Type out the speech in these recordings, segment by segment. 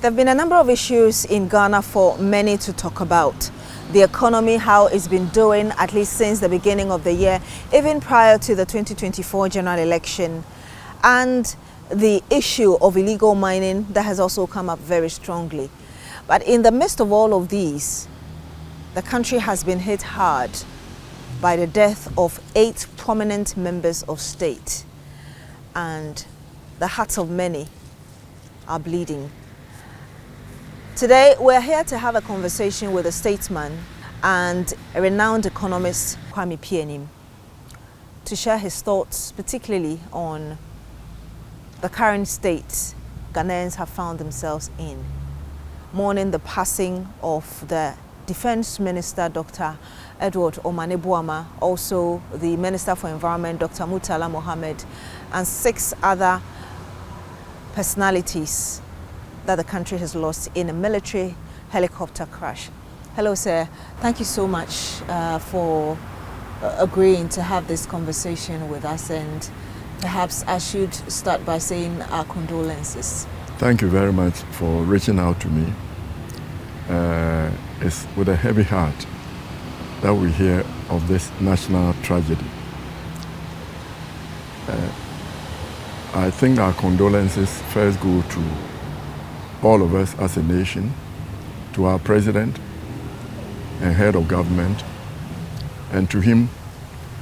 There have been a number of issues in Ghana for many to talk about. The economy, how it's been doing, at least since the beginning of the year, even prior to the 2024 general election. And the issue of illegal mining that has also come up very strongly. But in the midst of all of these, the country has been hit hard by the death of 8 prominent members of state. And the hearts of many are bleeding. Today, we're here to have a conversation with a statesman and a renowned economist, Kwame Pianim, to share his thoughts, particularly on the current state Ghanaians have found themselves in, mourning the passing of the Defense Minister, Dr. Edward Omane-Boamah, also the Minister for Environment, Dr. Murtala Mohammed, and 6 other personalities that the country has lost in a military helicopter crash. Hello, sir. Thank you so much for agreeing to have this conversation with us, and perhaps I should start by saying our condolences. Thank you very much for reaching out to me. It's with a heavy heart that we hear of this national tragedy. I think our condolences first go to all of us as a nation, to our president and head of government, and to him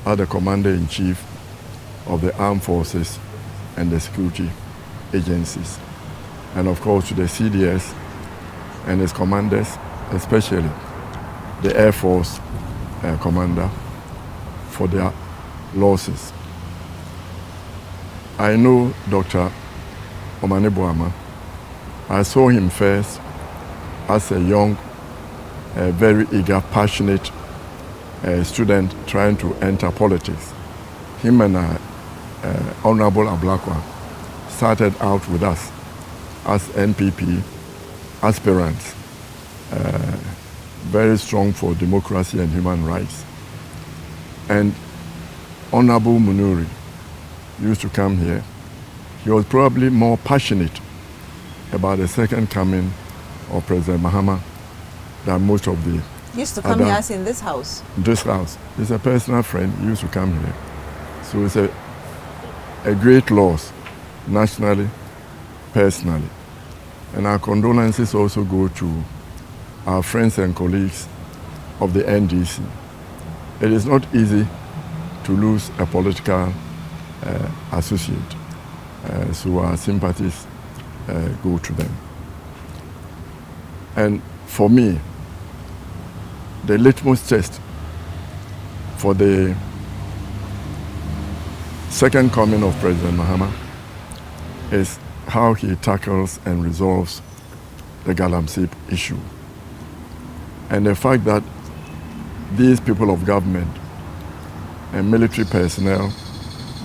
as the commander-in-chief of the armed forces and the security agencies, and of course to the CDS and its commanders, especially the Air Force commander, for their losses. I know Dr. Omane-Boamah. I saw him first as a young, very eager, passionate student trying to enter politics. Him and Honorable Ablakwa started out with us as NPP aspirants, very strong for democracy and human rights. And Honorable Munuri used to come here. He was probably more passionate about the second coming of President Mahama than most of the He used to come here as in this house? This house. He's a personal friend. He used to come here. So it's a great loss, nationally, personally. And our condolences also go to our friends and colleagues of the NDC. It is not easy to lose a political associate. So our sympathies go to them. And for me, the litmus test for the second coming of President Mahama is how he tackles and resolves the Galamsey issue. And the fact that these people of government and military personnel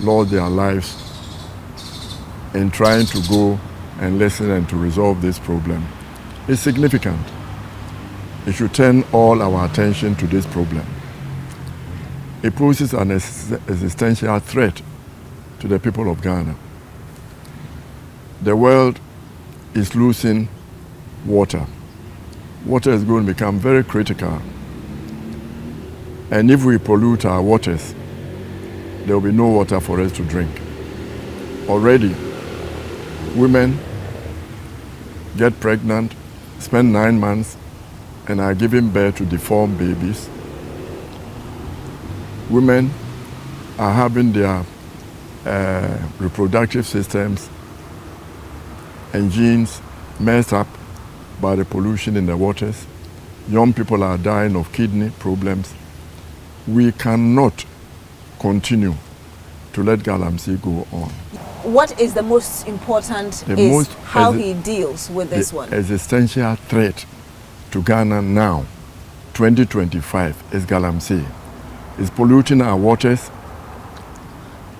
lost their lives in trying to go and listen and to resolve this problem is significant. It should turn all our attention to this problem. It poses an existential threat to the people of Ghana. The world is losing water. Water is going to become very critical. And if we pollute our waters, there will be no water for us to drink. Already, women get pregnant, spend 9 months, and are giving birth to deformed babies. Women are having their reproductive systems and genes messed up by the pollution in the waters. Young people are dying of kidney problems. We cannot continue to let Galamsey go on. What is the most important how he deals with this one? The existential threat to Ghana now, 2025, is Galamsey. It's polluting our waters.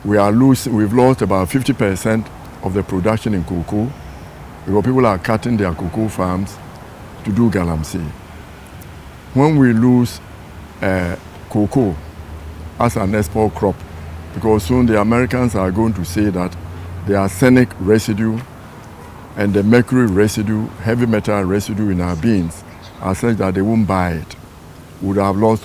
We've lost about 50% of the production in cocoa because people are cutting their cocoa farms to do Galamsey. When we lose cocoa as an export crop, because soon the Americans are going to say that the arsenic residue and the mercury residue, heavy metal residue in our beans are such that they won't buy it. We would have lost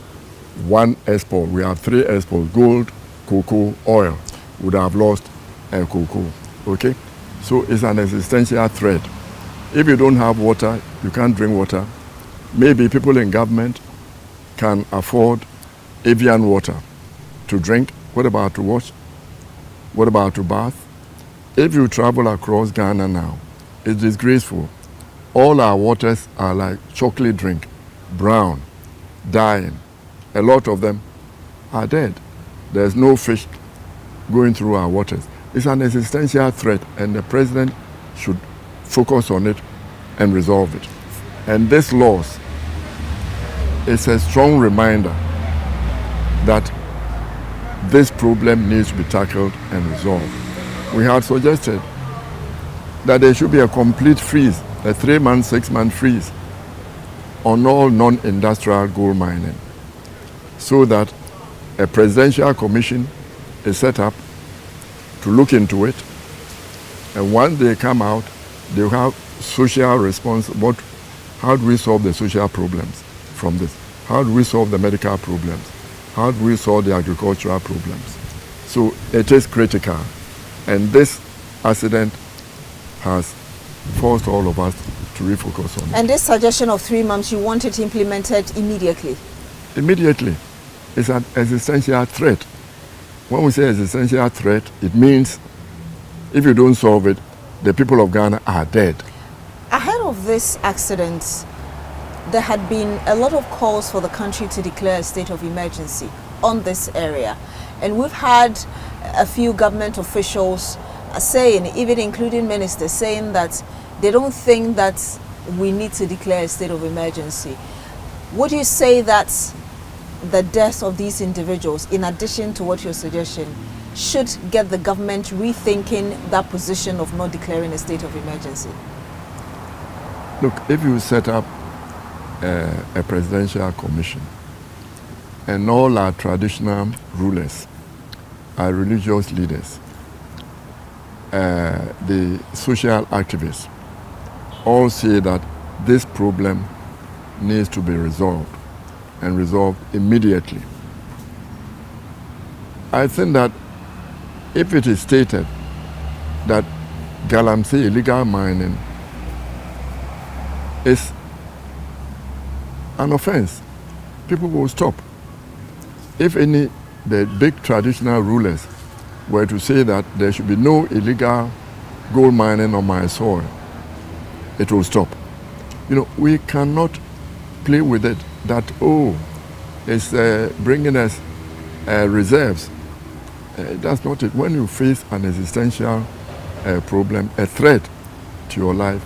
one export. We have 3 exports: gold, cocoa, oil. We would have lost cocoa. Okay? So it's an existential threat. If you don't have water, you can't drink water. Maybe people in government can afford Evian water to drink. What about to wash? What about to bath? If you travel across Ghana now, it's disgraceful. All our waters are like chocolate drink, brown, dying. A lot of them are dead. There's no fish going through our waters. It's an existential threat, and the president should focus on it and resolve it. And this loss is a strong reminder that this problem needs to be tackled and resolved. We had suggested that there should be a complete freeze, a 3-month, 6-month freeze on all non-industrial gold mining, so that a presidential commission is set up to look into it, and once they come out, they'll have social response. How do we solve the social problems from this? How do we solve the medical problems? How do we solve the agricultural problems? So it is critical, and this accident has forced all of us to refocus on it. And this suggestion of 3 months, you want it implemented immediately? Immediately. It's an existential threat. When we say existential threat, it means if you don't solve it, the people of Ghana are dead. Ahead of this accident, there had been a lot of calls for the country to declare a state of emergency on this area. And we've had a few government officials saying, even including ministers, saying that they don't think that we need to declare a state of emergency. Would you say that the deaths of these individuals, in addition to what you're suggesting, should get the government rethinking that position of not declaring a state of emergency? Look, if you set up a presidential commission and all our traditional rulers, our religious leaders, the social activists, all say that this problem needs to be resolved, and resolved immediately. I think that if it is stated that Galamsey illegal mining is an offense, people will stop. If the big traditional rulers were to say that there should be no illegal gold mining on my soil, it will stop. You know, we cannot play with it that, it's bringing us reserves. That's not it. When you face an existential problem, a threat to your life,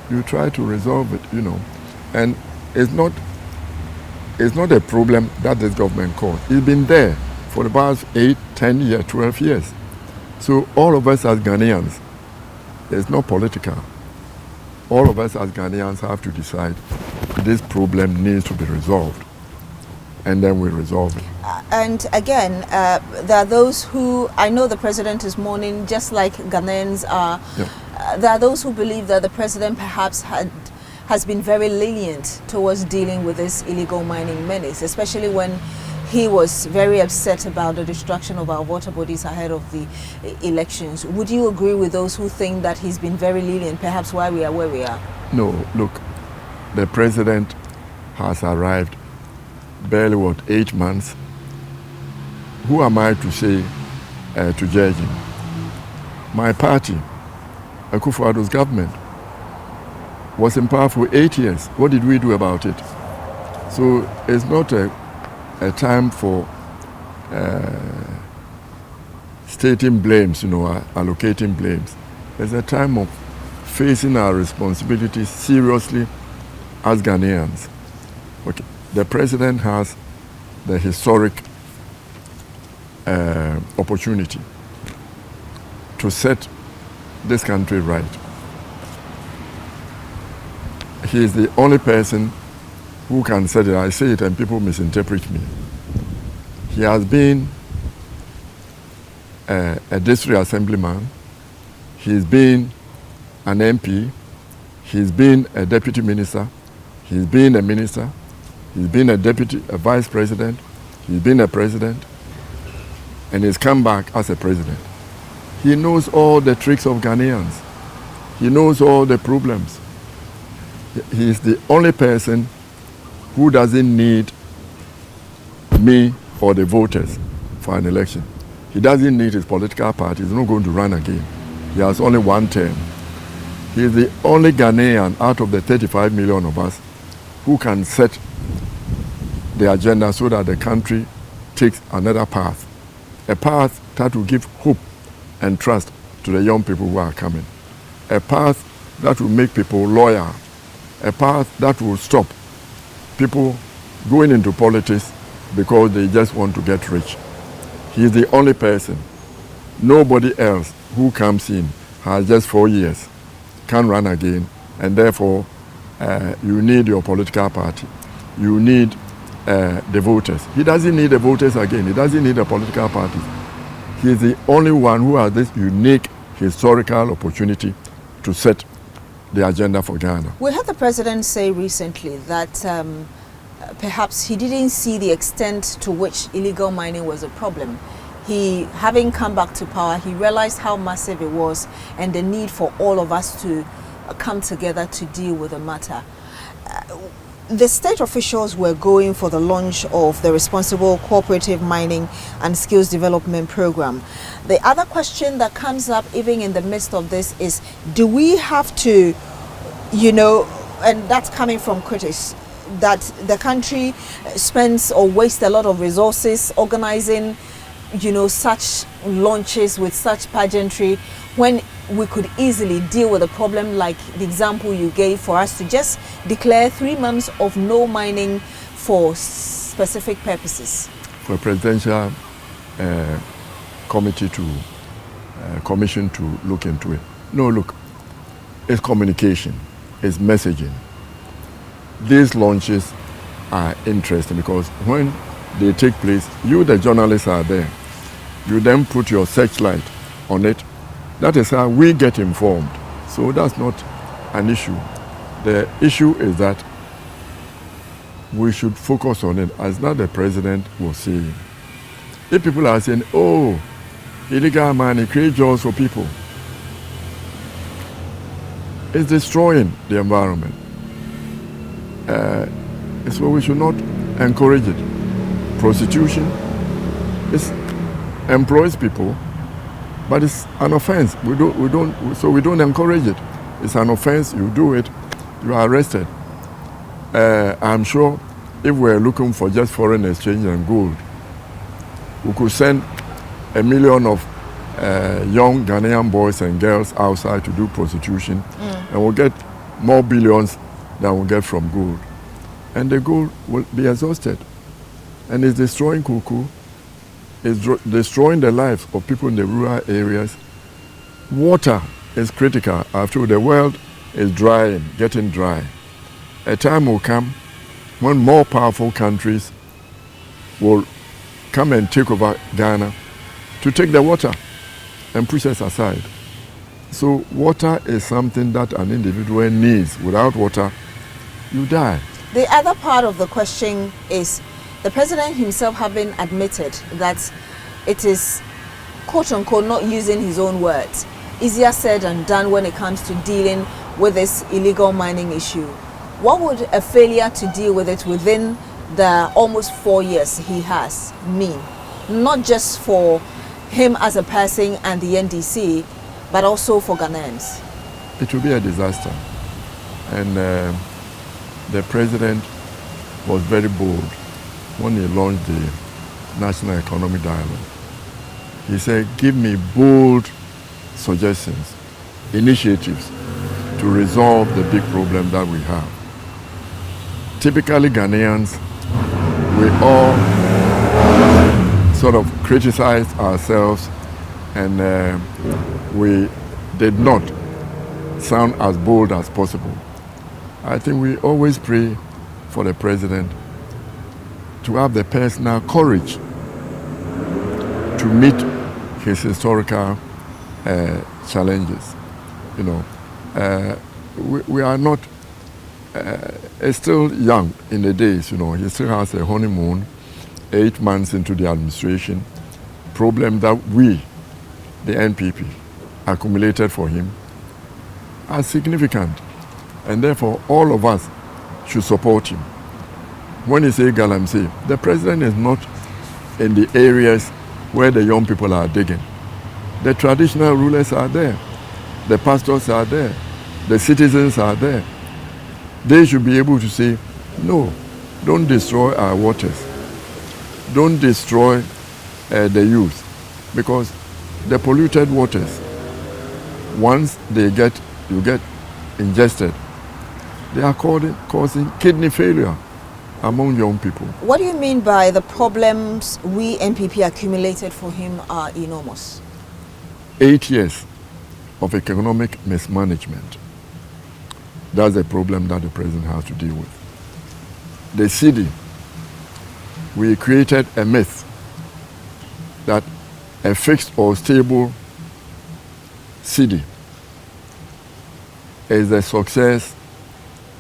you try to resolve it, you know. And it's not a problem that this government caused. It's been there for the past 8, 10 years, 12 years. So all of us as Ghanaians, it's not political. All of us as Ghanaians have to decide this problem needs to be resolved, and then we resolve it. And again, there are those who, I know the president is mourning just like Ghanaians are. Yeah. There are those who believe that the president perhaps has been very lenient towards dealing with this illegal mining menace, especially when he was very upset about the destruction of our water bodies ahead of the elections. Would you agree with those who think that he's been very lenient, perhaps why we are where we are? No, look, the president has arrived barely, 8 months. Who am I to say, to judge him? My party, Akufo-Addo's government, was in power for 8 years. What did we do about it? So it's not a time for stating blames, you know, allocating blames. It's a time of facing our responsibilities seriously as Ghanaians. Okay. The president has the historic opportunity to set this country right. He is the only person who can say it. I say it and people misinterpret me. He has been a district assemblyman. He's been an MP, he's been a deputy minister, he's been a minister, he's been a vice president, he's been a president, and he's come back as a president. He knows all the tricks of Ghanaians. He knows all the problems. He is the only person who doesn't need me or the voters for an election. He doesn't need his political party. He's not going to run again. He has only one term. He is the only Ghanaian out of the 35 million of us who can set the agenda so that the country takes another path. A path that will give hope and trust to the young people who are coming. A path that will make people loyal. A path that will stop people going into politics because they just want to get rich. He is the only person. Nobody else who comes in has just 4 years, can run again, and therefore you need your political party. You need the voters. He doesn't need the voters again. He doesn't need the political parties. He is the only one who has this unique historical opportunity to set the agenda for Ghana. We heard the president say recently that perhaps he didn't see the extent to which illegal mining was a problem. He, having come back to power, he realized how massive it was and the need for all of us to come together to deal with the matter. The state officials were going for the launch of the Responsible Cooperative Mining and Skills Development Program. The other question that comes up even in the midst of this is, do we have to, and that's coming from critics, that the country spends or wastes a lot of resources organizing, such launches with such pageantry when we could easily deal with a problem like the example you gave for us to just declare 3 months of no mining for specific purposes? For a presidential commission to look into it. No, look, it's communication, it's messaging. These launches are interesting because when they take place, you, the journalists, are there. You then put your searchlight on it. That is how we get informed. So that's not an issue. The issue is that we should focus on it, as not the president was saying. If people are saying, oh, illegal mining creates jobs for people, it's destroying the environment. So we should not encourage it. Prostitution employs people, but it's an offense. We don't encourage it. It's an offense. You do it, you are arrested. I'm sure if we're looking for just foreign exchange and gold, we could send 1 million of young Ghanaian boys and girls outside to do prostitution, and we'll get more billions than we'll get from gold. And the gold will be exhausted. And it's destroying cocoa, it's destroying the lives of people in the rural areas. Water is critical. After all, the world is drying, getting dry. A time will come when more powerful countries will come and take over Ghana to take the water and push us aside. So water is something that an individual needs. Without water, you die. The other part of the question is the president himself having admitted that it is, quote unquote, not using his own words, easier said than done when it comes to dealing with this illegal mining issue. What would a failure to deal with it within the almost 4 years he has mean? Not just for him as a person and the NDC, but also for Ghanaians. It will be a disaster. And the president was very bold when he launched the National Economic Dialogue. He said, give me bold suggestions, initiatives to resolve the big problem that we have. Typically Ghanaians, we all sort of criticize ourselves, and we did not sound as bold as possible. I think we always pray for the president to have the personal courage to meet his historical challenges. we are not, it's still young in the days, you know. He still has a honeymoon, 8 months into the administration. Problem that we, the NPP, accumulated for him are significant. And therefore, all of us should support him. When you say Galamsey, the president is not in the areas where the young people are digging. The traditional rulers are there. The pastors are there. The citizens are there. They should be able to say, no, don't destroy our waters. Don't destroy the youth. Because the polluted waters, once you get ingested, they are causing kidney failure among young people. What do you mean by the problems we NPP accumulated for him are enormous? 8 years of economic mismanagement. That's the problem that the president has to deal with. The Cedi, we created a myth that a fixed or stable Cedi is a success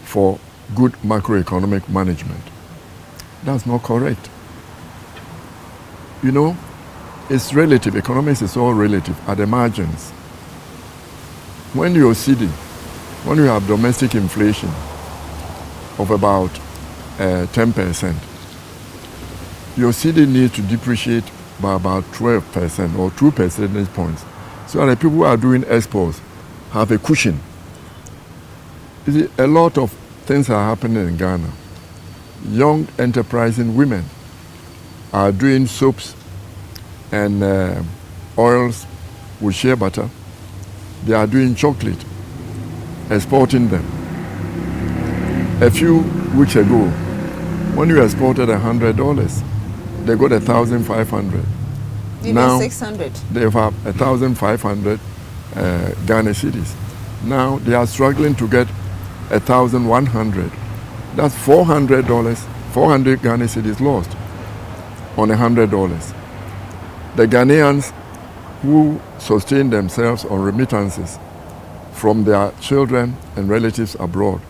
for good macroeconomic management. That's not correct. You know, it's relative. Economics is all relative at the margins. When you're Cedi, when you have domestic inflation of about 10%, your Cedi needs to depreciate by about 12% or 2 percentage points. So that the people who are doing exports have a cushion. You see, a lot of things are happening in Ghana. Young enterprising women are doing soaps and oils with shea butter. They are doing chocolate, exporting them. A few weeks ago, when you exported $100, they got 1,500. Now 600. They have 1,500 Ghana Cedis. Now they are struggling to get 1,100. That's $400, 400 Ghana Cedis lost on $100. The Ghanaians who sustain themselves on remittances from their children and relatives abroad,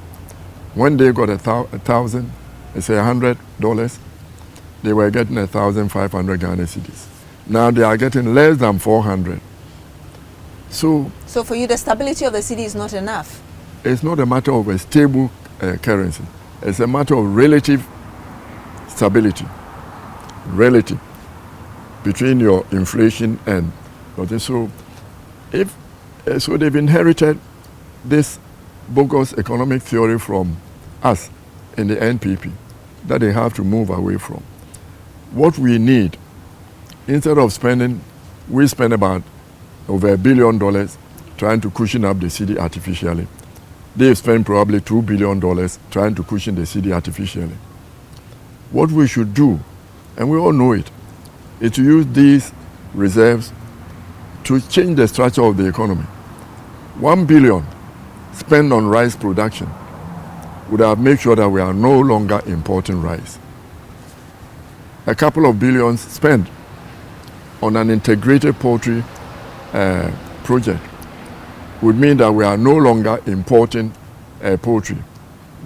when they got 1,000, say $100, they were getting 1,500 Ghana Cedis. Now they are getting less than 400. So for you, the stability of the Cedi is not enough? It's not a matter of a stable currency. It's a matter of relative stability, relative between your inflation and so so they've inherited this bogus economic theory from us in the NPP that they have to move away from. What we need, instead of spending, we spend about over $1 billion trying to cushion up the Cedi artificially. They've spent probably $2 billion trying to cushion the Cedi artificially. What we should do, and we all know it, is to use these reserves to change the structure of the economy. $1 billion spent on rice production would have made sure that we are no longer importing rice. A couple of billions spent on an integrated poultry project would mean that we are no longer importing poultry.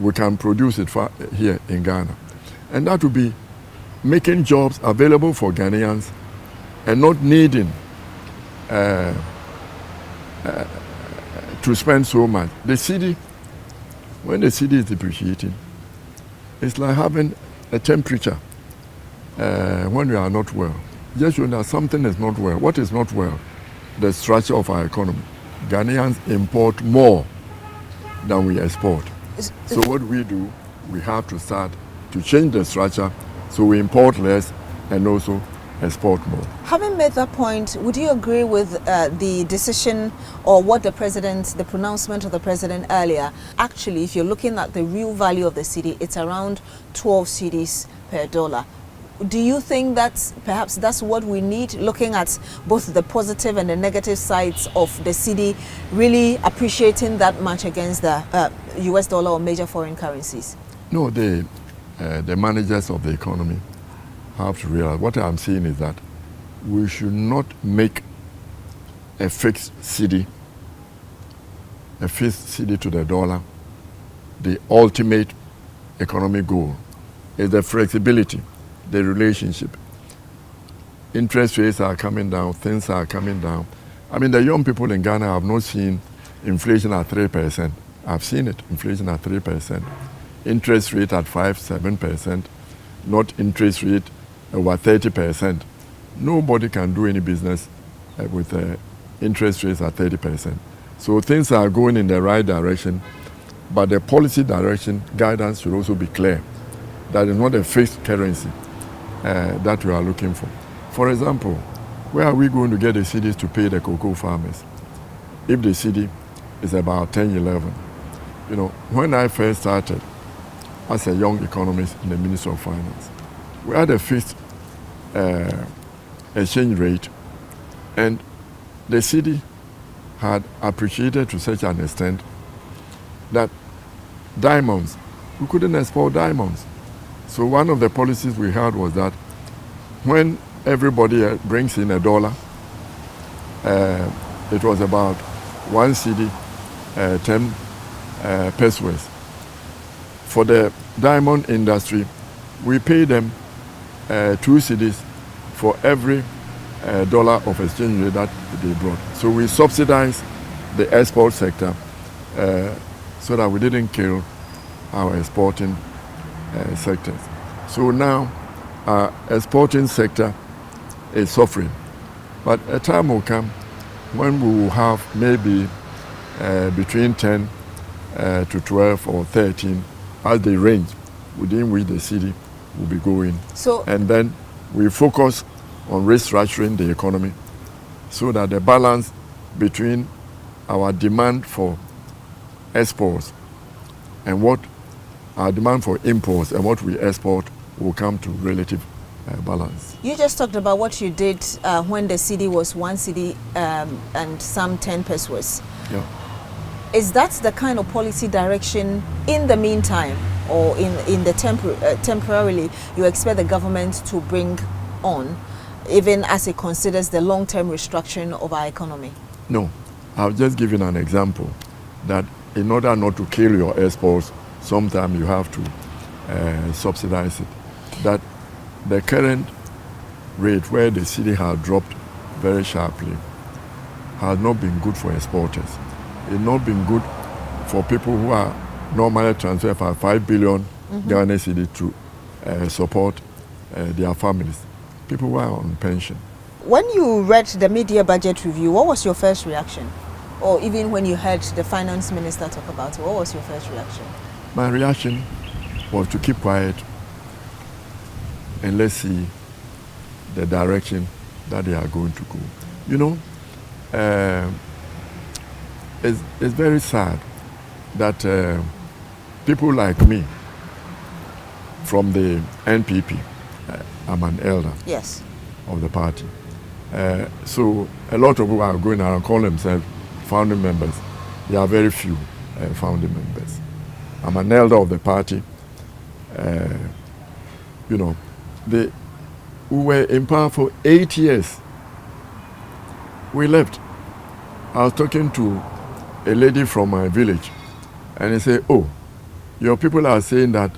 We can produce it here in Ghana. And that would be making jobs available for Ghanaians and not needing to spend so much. The Cedi, when the Cedi is depreciating, it's like having a temperature when you are not well. Just you know that something is not well. What is not well? The structure of our economy. Ghanaians import more than we export. So what we do, we have to start to change the structure so we import less and also export more. Having made that point, would you agree with the decision or what the pronouncement of the president earlier? Actually, if you're looking at the real value of the Cedi, it's around 12 cedis per dollar. Do you think that perhaps that's what we need, looking at both the positive and the negative sides of the Cedi really appreciating that much against the US dollar or major foreign currencies? No, the managers of the economy have to realize, what I'm saying is that we should not make a fixed Cedi a fifth cedi to the dollar, the ultimate economic goal is the flexibility, the relationship. Interest rates are coming down, things are coming down. I mean, the young people in Ghana have not seen inflation at 3%. I've seen it, inflation at 3%. Interest rate at 5-7%, not interest rate over 30%. Nobody can do any business with interest rates at 30%. So things are going in the right direction, but the policy direction guidance should also be clear. That is not a fixed currency that we are looking for. For example, where are we going to get the cedis to pay the cocoa farmers? If the cedi is about 10, 11. You know, when I first started as a young economist in the Ministry of Finance, we had a fixed exchange rate, and the cedi had appreciated to such an extent that diamonds, we couldn't export diamonds. So one of the policies we had was that when everybody brings in $1, it was about 1 cedi, 10 pesos. For the diamond industry, we pay them 2 cedis for every dollar of exchange rate that they brought. So we subsidized the export sector so that we didn't kill our exporting sectors. So now our exporting sector is suffering. But a time will come when we will have maybe between 10 to 12 or 13 as the range within which the cedi will be going. So, and then we focus on restructuring the economy so that the balance between our demand for exports and what our demand for imports and what we export will come to relative balance. You just talked about what you did when the cedi was 1 cedi and some 10 pesos. Yeah. Is that the kind of policy direction in the meantime, or in the temporarily you expect the government to bring on, even as it considers the long-term restructuring of our economy? No, I've just given an example that in order not to kill your exports, sometimes you have to subsidize it. That the current rate where the cedi has dropped very sharply has not been good for exporters. It's not been good for people who are normally transferred for 5 billion Ghana Cedi to support their families. People who are on pension. When you read the mid-year budget review, what was your first reaction? Or even when you heard the finance minister talk about it, what was your first reaction? My reaction was to keep quiet and let's see the direction that they are going to go. You know, it's very sad that people like me from the NPP, I'm an elder of the party. So a lot of people are going around calling themselves founding members. There are very few founding members. I'm an elder of the party. You know, we were in power for 8 years. We left. I was talking to a lady from my village, and he said, "Oh, your people are saying that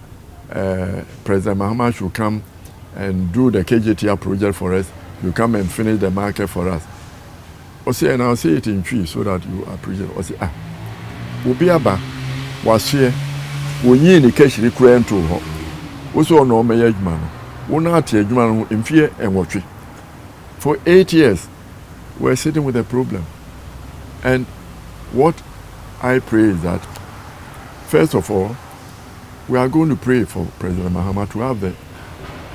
President Mahama should come and do the KJTR project for us. You come and finish the market for us." And I'll say it in tree so that you appreciate it. I say, Ubiaba was here. We need the cash required to her. Also, no management. We not in fear and watch it. For 8 years, we're sitting with a problem. And what I pray is that, first of all, we are going to pray for President Mahama to have the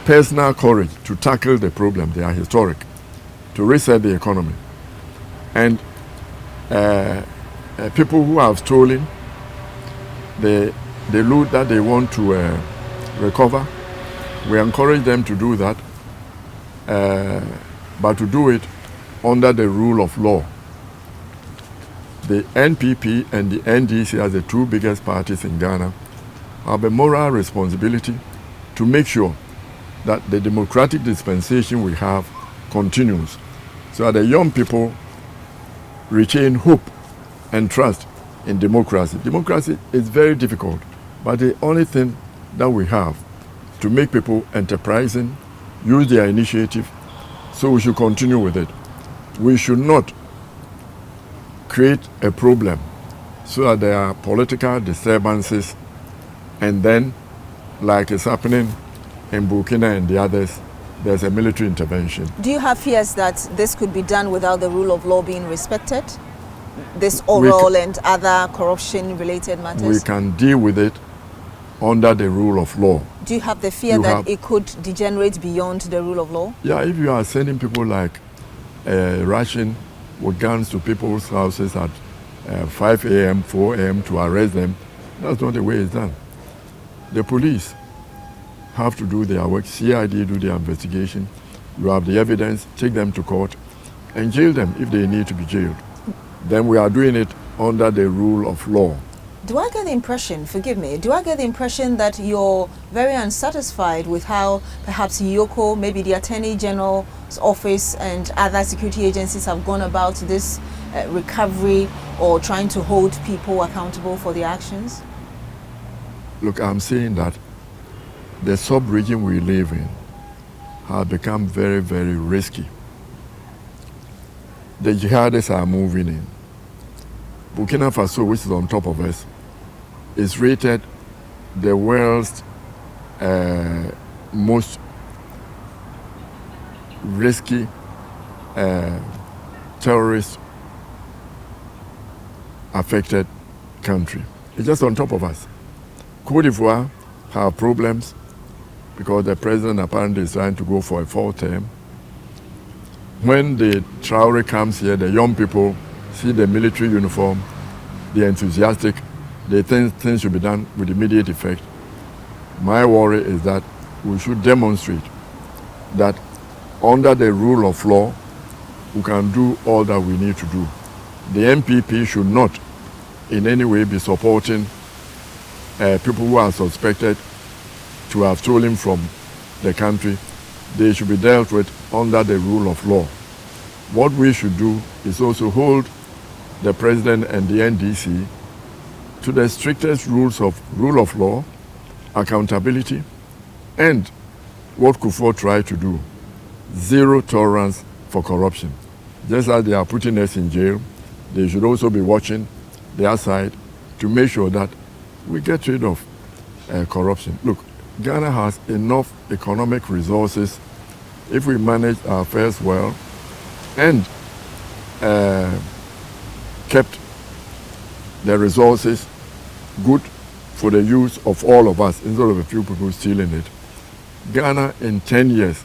personal courage to tackle the problem. They are historic, to reset the economy. And people who have stolen the loot that they want to recover, we encourage them to do that, but to do it under the rule of law. The NPP and the NDC, as the two biggest parties in Ghana, have a moral responsibility to make sure that the democratic dispensation we have continues, so that the young people retain hope and trust in democracy. Democracy is very difficult, but the only thing that we have to make people enterprising, use their initiative, so we should continue with it. We should not create a problem so that there are political disturbances, and then, like is happening in Burkina and the others, there's a military intervention. Do you have fears that this could be done without the rule of law being respected? This oral and other corruption-related matters? We can deal with it under the rule of law. Do you have the fear that it could degenerate beyond the rule of law? Yeah, if you are sending people like rushing with guns to people's houses at 5 a.m., 4 a.m. to arrest them, that's not the way it's done. The police have to do their work, CID do their investigation, you have the evidence, take them to court and jail them if they need to be jailed. Then we are doing it under the rule of law. Do I get the impression, forgive me, do I get the impression that you're very unsatisfied with how perhaps Yoko, maybe the Attorney General's office and other security agencies have gone about this recovery or trying to hold people accountable for their actions? Look, I'm saying that the sub-region we live in has become very, very risky. The jihadists are moving in. Burkina Faso, which is on top of us, is rated the world's most risky terrorist affected country. It's just on top of us. Côte d'Ivoire have problems because the president apparently is trying to go for a 4th term. When the Traore comes here, the young people see the military uniform, they're enthusiastic, they think things should be done with immediate effect. My worry is that we should demonstrate that under the rule of law, we can do all that we need to do. The MPP should not in any way be supporting people who are suspected to have stolen from the country. They should be dealt with under the rule of law. What we should do is also hold the president and the NDC to the strictest rules of rule of law, accountability, and what Kufuor tried to do, zero tolerance for corruption. Just as they are putting us in jail, they should also be watching their side to make sure that we get rid of corruption. Look, Ghana has enough economic resources if we manage our affairs well and kept the resources good for the use of all of us instead of a few people stealing it. Ghana in 10 years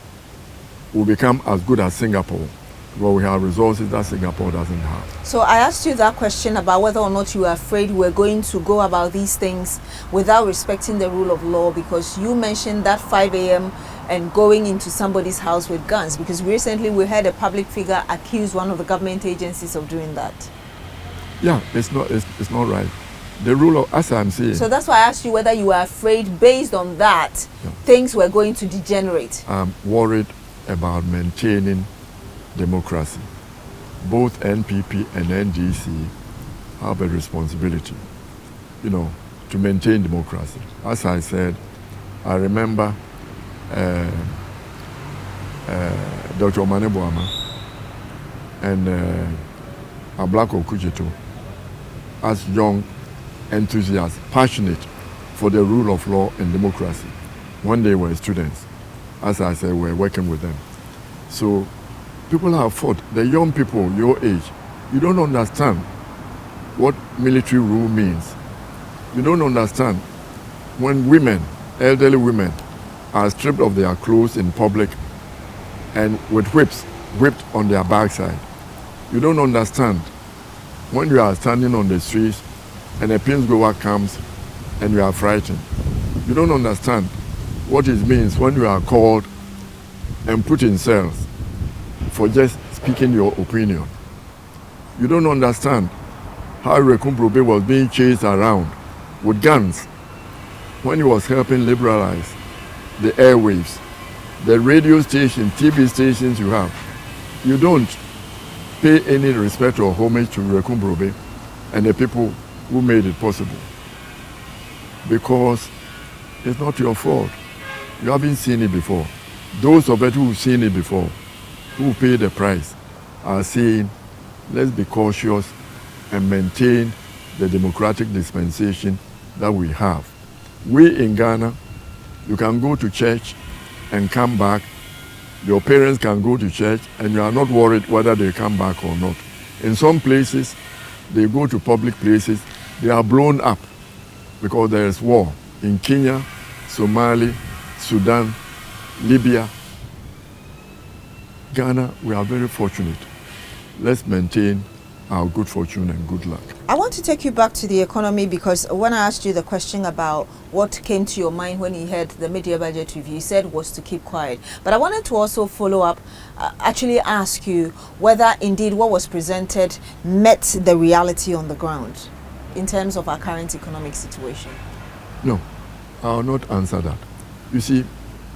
will become as good as Singapore, where we have resources that Singapore doesn't have. So I asked you that question about whether or not you are afraid we're going to go about these things without respecting the rule of law, because you mentioned that 5 a.m. and going into somebody's house with guns, because recently we had a public figure accuse one of the government agencies of doing that. Yeah, it's not right. The rule of, as I'm saying. So that's why I asked you whether you are afraid based on that, things were going to degenerate. I'm worried about maintaining democracy. Both NPP and NDC have a responsibility, to maintain democracy. As I said, I remember Dr. Omane Boama and Ablako Kujeto as young enthusiasts, passionate for the rule of law and democracy when they were students. As I said, we're working with them. So people have fought. The young people your age, you don't understand what military rule means. You don't understand when women, elderly women, are stripped of their clothes in public and with whips whipped on their backside. You don't understand when you are standing on the streets and a pins goer comes and you are frightened. You don't understand what it means when you are called and put in cells for just speaking your opinion. You don't understand how Rekumprobe was being chased around with guns when he was helping liberalize the airwaves, the radio stations, TV stations you have. You don't pay any respect or homage to Rekumprobe and the people who made it possible. Because it's not your fault. You haven't seen it before. Those of us who've seen it before, who pay the price, are saying, let's be cautious and maintain the democratic dispensation that we have. We in Ghana, you can go to church and come back. Your parents can go to church and you are not worried whether they come back or not. In some places, they go to public places, they are blown up because there is war in Kenya, Somalia, Sudan, Libya. Ghana, we are very fortunate. Let's maintain our good fortune and good luck. I want to take you back to the economy, because when I asked you the question about what came to your mind when you heard the mid-year budget review, you said was to keep quiet. But I wanted to also follow up, actually ask you whether indeed what was presented met the reality on the ground in terms of our current economic situation. No, I will not answer that. You see,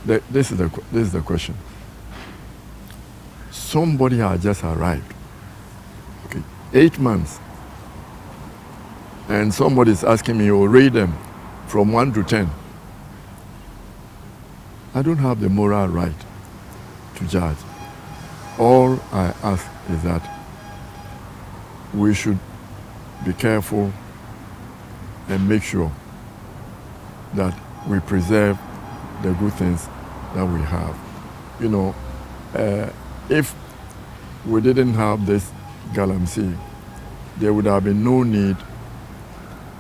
this is the question. Somebody has just arrived. Okay, 8 months. And somebody is asking me, oh, rate them from 1 to 10. I don't have the moral right to judge. All I ask is that we should be careful and make sure that we preserve the good things that we have. You know, if we didn't have this Galamsey, there would have been no need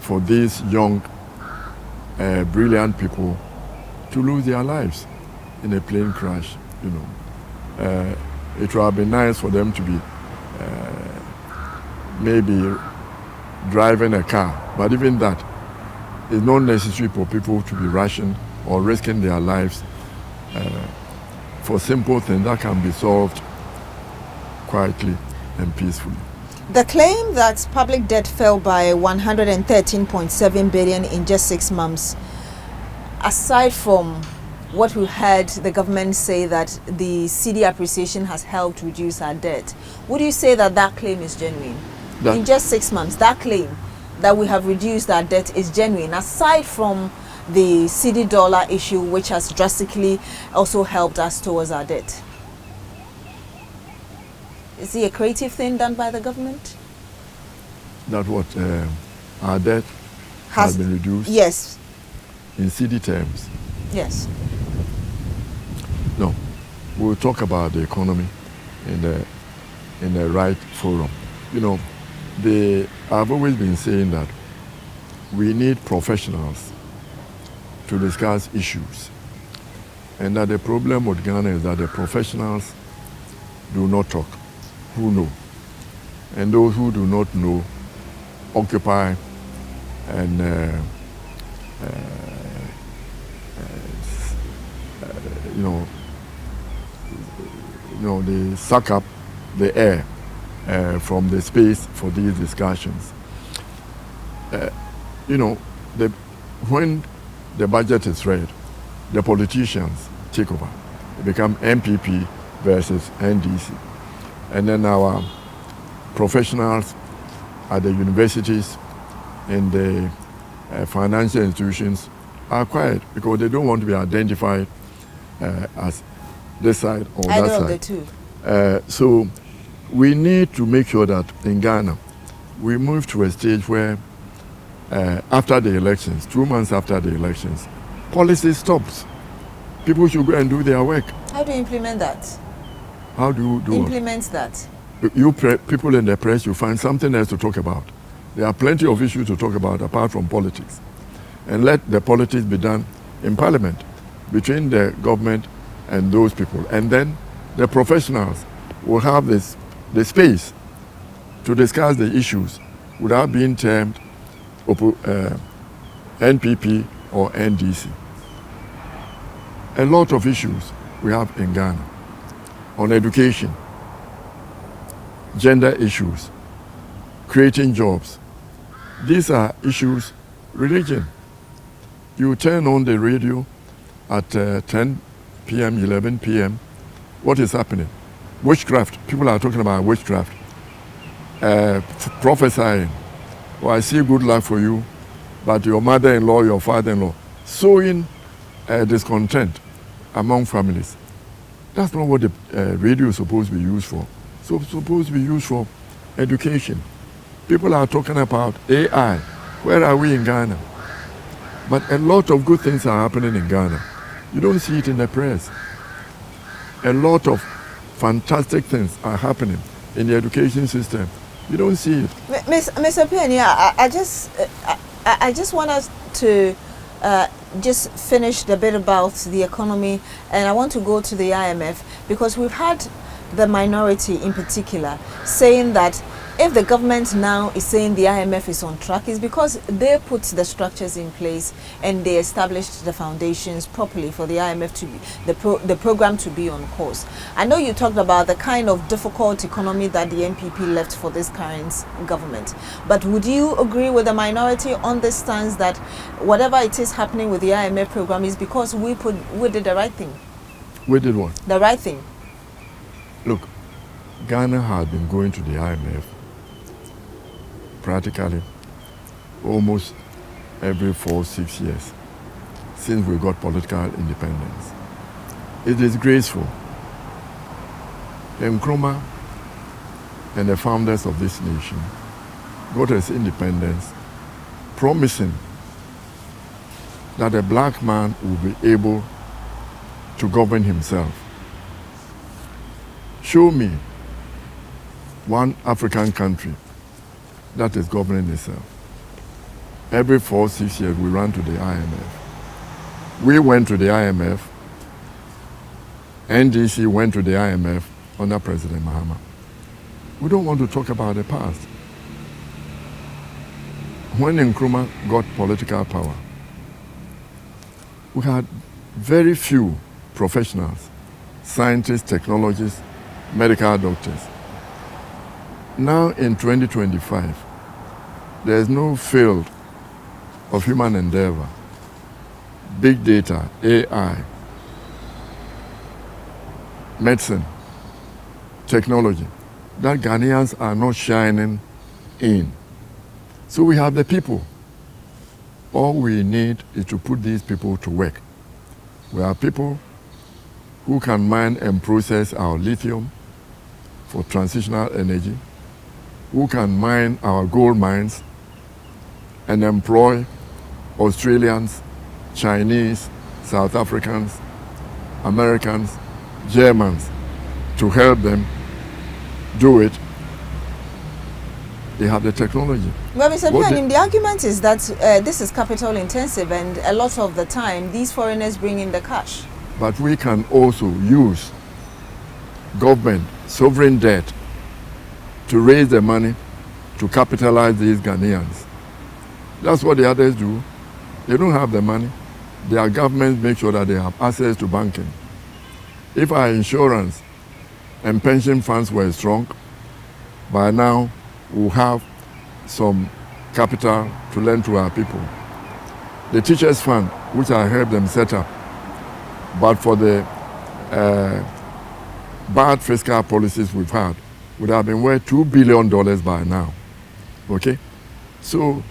for these young, brilliant people to lose their lives in a plane crash. You know, it would have been nice for them to be maybe driving a car, but even that is not necessary for people to be rushing or risking their lives for simple things that can be solved quietly and peacefully. The claim that public debt fell by 113.7 billion in just 6 months, aside from what we heard the government say that the Cedi appreciation has helped reduce our debt, would you say that that claim is genuine? In just 6 months, that claim that we have reduced our debt is genuine, aside from the Cedi dollar issue, which has drastically also helped us towards our debt? Is it a creative thing done by the government? That what our debt has been reduced? Yes. In Cedi terms? Yes. No. We'll talk about the economy in the right forum. You know, I've always been saying that we need professionals to discuss issues. And that the problem with Ghana is that the professionals do not talk, who know. And those who do not know occupy and they suck up the air from the space for these discussions. When the budget is read, the politicians take over. They become MPP versus NDC. And then our professionals at the universities and the financial institutions are quiet because they don't want to be identified as this side or that side. Either of the two. So we need to make sure that in Ghana, we move to a stage where after the elections, 2 months after the elections, policy stops. People should go and do their work. How do you implement that? How do you do implement that? People in the press, you find something else to talk about. There are plenty of issues to talk about apart from politics. And let the politics be done in Parliament between the government and those people. And then the professionals will have the space to discuss the issues without being termed NPP or NDC. A lot of issues we have in Ghana on education, gender issues, creating jobs. These are issues. Religion. You turn on the radio at 10 p.m., 11 p.m. What is happening? Witchcraft. People are talking about witchcraft. Prophesying. or I see good luck for you, but your mother-in-law, your father-in-law, sowing discontent among families. That's not what the radio is supposed to be used for. So it's supposed to be used for education. People are talking about AI. Where are we in Ghana? But a lot of good things are happening in Ghana. You don't see it in the press. A lot of fantastic things are happening in the education system. You don't see it. Mr. Pianim, I just want us to just finish the bit about the economy, and I want to go to the IMF, because we've had the minority in particular saying that if the government now is saying the IMF is on track, it's because they put the structures in place and they established the foundations properly for the IMF to be, the program to be on course. I know you talked about the kind of difficult economy that the NPP left for this current government, but would you agree with the minority on this stance that whatever it is happening with the IMF program is because we did the right thing? We did what? The right thing. Look, Ghana has been going to the IMF practically almost every 4-6 years since we got political independence. It is graceful. Nkrumah and the founders of this nation got us independence, promising that a black man will be able to govern himself. Show me one African country that is governing itself. Every 4-6 years, we run to the IMF. We went to the IMF. NDC went to the IMF under President Mahama. We don't want to talk about the past. When Nkrumah got political power, we had very few professionals, scientists, technologists, medical doctors. Now in 2025, there is no field of human endeavor, big data, AI, medicine, technology, that Ghanaians are not shining in. So we have the people. All we need is to put these people to work. We have people who can mine and process our lithium for transitional energy, who can mine our gold mines and employ Australians, Chinese, South Africans, Americans, Germans to help them do it. They have the technology. Well, Mr. Pianim, the argument is that this is capital intensive, and a lot of the time these foreigners bring in the cash. But we can also use government sovereign debt to raise the money to capitalize these Ghanaians. That's what the others do. They don't have the money. Their governments make sure that they have access to banking. If our insurance and pension funds were strong, by now we'll have some capital to lend to our people. The teachers' fund, which I helped them set up, but for the bad fiscal policies we've had, would have been worth $2 billion by now. Okay? So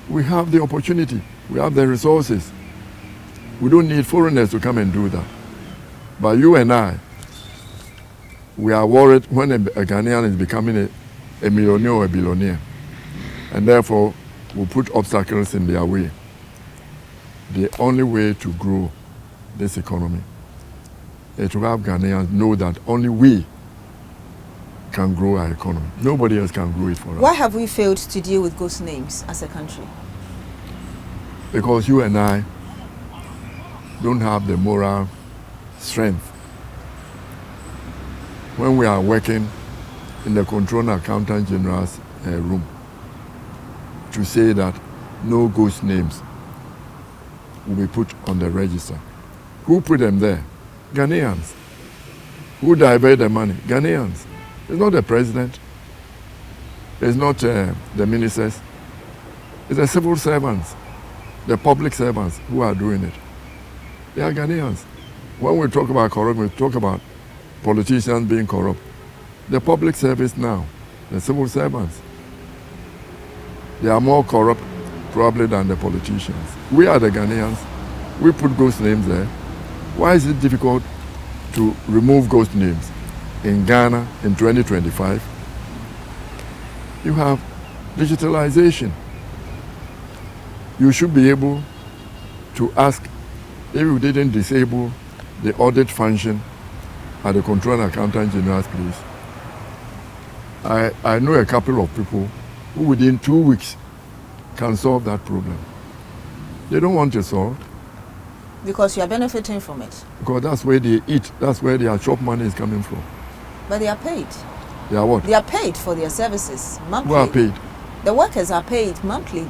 we have the opportunity, we have the resources. We don't need foreigners to come and do that. But you and I, we are worried when a Ghanaian is becoming a millionaire or a billionaire. And therefore, we put obstacles in their way. The only way to grow this economy is to have Ghanaians know that only we can grow our economy. Nobody else can grow it for us. Why have we failed to deal with ghost names as a country? Because you and I don't have the moral strength. When we are working in the Controller Accountant General's room, to say that no ghost names will be put on the register. Who put them there? Ghanaians. Who divert the money? Ghanaians. It's not the president. It's not the ministers. It's the civil servants, the public servants who are doing it. They are Ghanaians. When we talk about corruption, we talk about politicians being corrupt. The public service now, the civil servants. They are more corrupt probably than the politicians. We are the Ghanaians. We put ghost names there. Why is it difficult to remove ghost names? In Ghana in 2025, you have digitalization. You should be able to ask if you didn't disable the audit function at the Controller and Accountant General's place. I know a couple of people who within 2 weeks can solve that problem. They don't want to solve. Because you are benefiting from it. Because that's where they eat. That's where their shop money is coming from. But they are paid. They are what? They are paid for their services monthly. Who are paid? The workers are paid monthly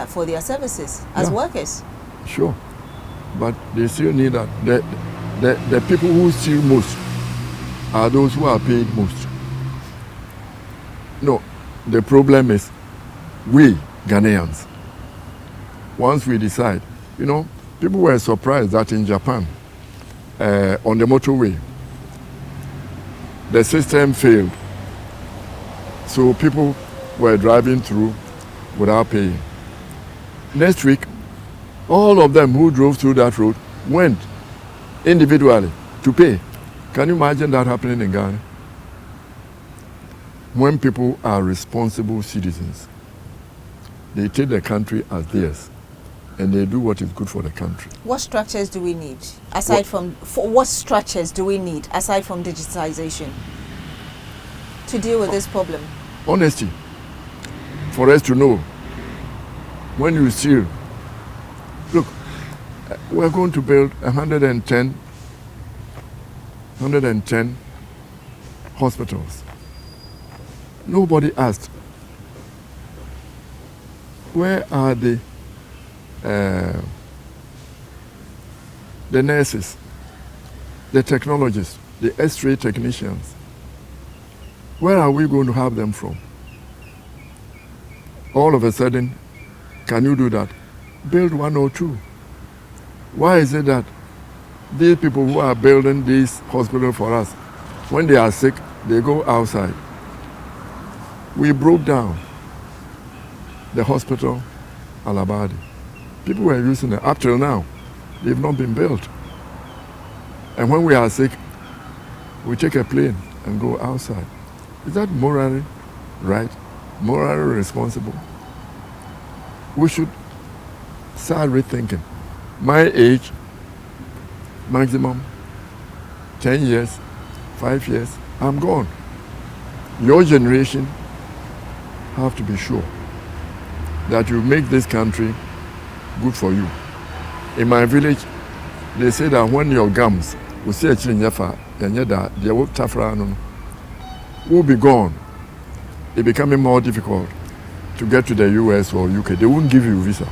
for their services as workers. Sure. But they still need that. The people who steal most are those who are paid most. No, the problem is we Ghanaians. Once we decide, people were surprised that in Japan, on the motorway, the system failed. So people were driving through without paying. Next week, all of them who drove through that road went individually to pay. Can you imagine that happening in Ghana? When people are responsible citizens, they take the country as theirs and they do what is good for the country. What structures do we need what structures do we need aside from digitization to deal with this problem? Honesty. For us to know when you steal. Look, we're going to build 110 hospitals. Nobody asked, where are the nurses, the technologists, the X-ray technicians? Where are we going to have them from? All of a sudden, can you do that? Build 1 or 2. Why is it that these people who are building these hospitals for us, when they are sick, they go outside? We broke down the hospital, Alabadi. People were using it. Up till now, they've not been built. And when we are sick, we take a plane and go outside. Is that morally right? Morally responsible? We should start rethinking. My age, maximum 10 years, 5 years, I'm gone. Your generation have to be sure that you make this country good for you. In my village, they say that when your gums will say will be gone, it's becoming more difficult to get to the US or UK. They won't give you visa.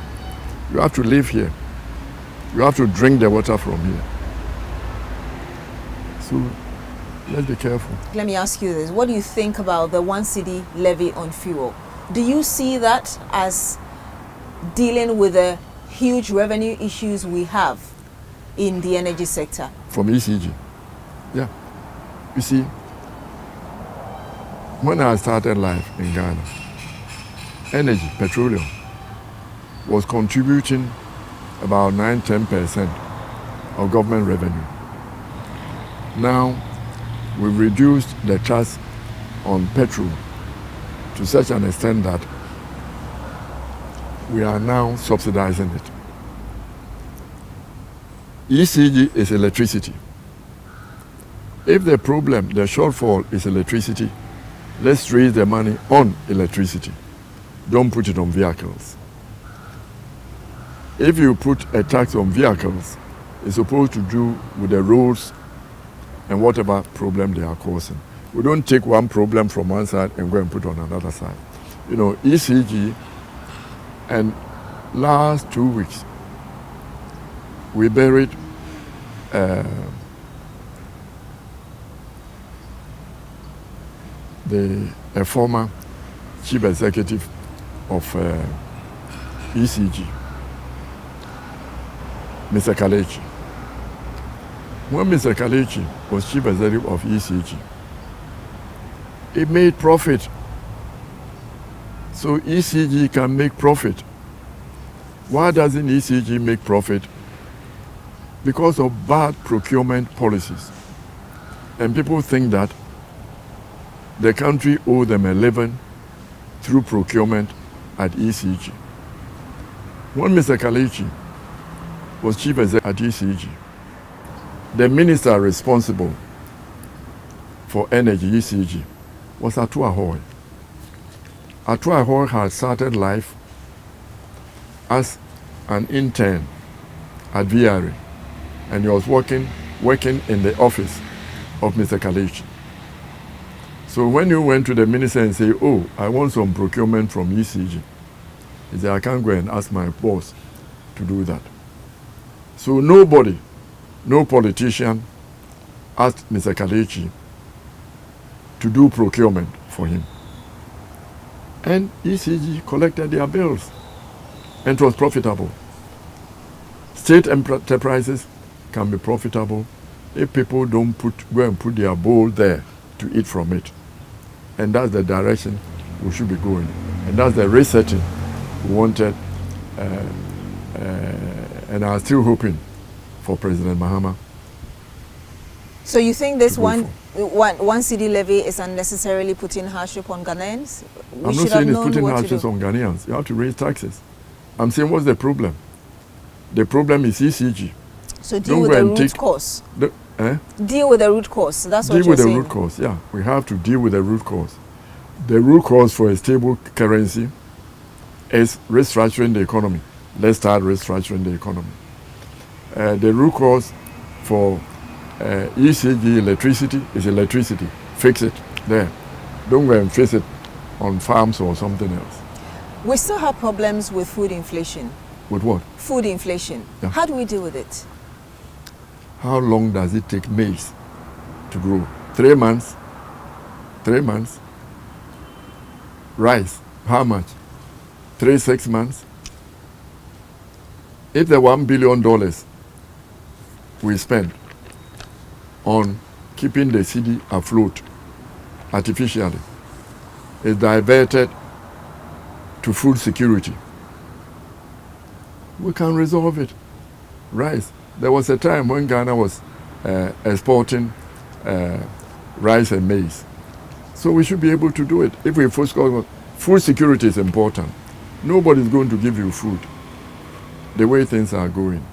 You have to live here. You have to drink the water from here. So let's be careful. Let me ask you this. What do you think about the 1 cedi levy on fuel? Do you see that as dealing with the huge revenue issues we have in the energy sector? From ECG? Yeah. You see, when I started life in Ghana, energy, petroleum, was contributing about 9-10% of government revenue. Now, we've reduced the tax on petrol to such an extent that we are now subsidizing it. ECG is electricity. If the problem, the shortfall is electricity, let's raise the money on electricity. Don't put it on vehicles. If you put a tax on vehicles, it's supposed to do with the roads and whatever problem they are causing. We don't take one problem from one side and go and put on another side. ECG, and last 2 weeks, we buried a former chief executive of ECG, Mr. Kalechi. When Mr. Kalechi was chief executive of ECG, it made profit So ECG can make profit. Why doesn't ECG make profit? Because of bad procurement policies. And people think that the country owes them a living through procurement at ECG. When Mr. Kalechi was chief executive at ECG, the minister responsible for energy ECG was Atu Ahoy. Atu Ahoy had started life as an intern at VRA, and he was working in the office of Mr. Kalechi. So when you went to the minister and say, oh, I want some procurement from ECG, he said, I can't go and ask my boss to do that. So nobody, no politician asked Mr. Kalechi to do procurement for him. And ECG collected their bills, and it was profitable. State enterprises can be profitable if people don't go and put their bowl there to eat from it. And that's the direction we should be going. And that's the resetting we wanted, and I'm still hoping for President Mahama. So you think this one cedi levy is unnecessarily putting hardship on Ghanaians? I'm not saying it's putting hardships on Ghanaians. You have to raise taxes. I'm saying, what's the problem? The problem is ECG. So deal with the root cause. Deal with the root cause. That's what you're saying. Deal with the root cause, yeah. We have to deal with the root cause. The root cause for a stable currency is restructuring the economy. Let's start restructuring the economy. The root cause for ECG electricity is electricity. Fix it there. Don't go and fix it on farms or something else. We still have problems with food inflation. With what? Food inflation. Yeah. How do we deal with it? How long does it take maize to grow? 3 months? 3 months? Rice, how much? 6 months? If the $1 billion we spend on keeping the cedi afloat artificially is diverted to food security, we can resolve it. Rice. There was a time when Ghana was exporting rice and maize. So we should be able to do it. If we focus on food security is important. Nobody's going to give you food the way things are going.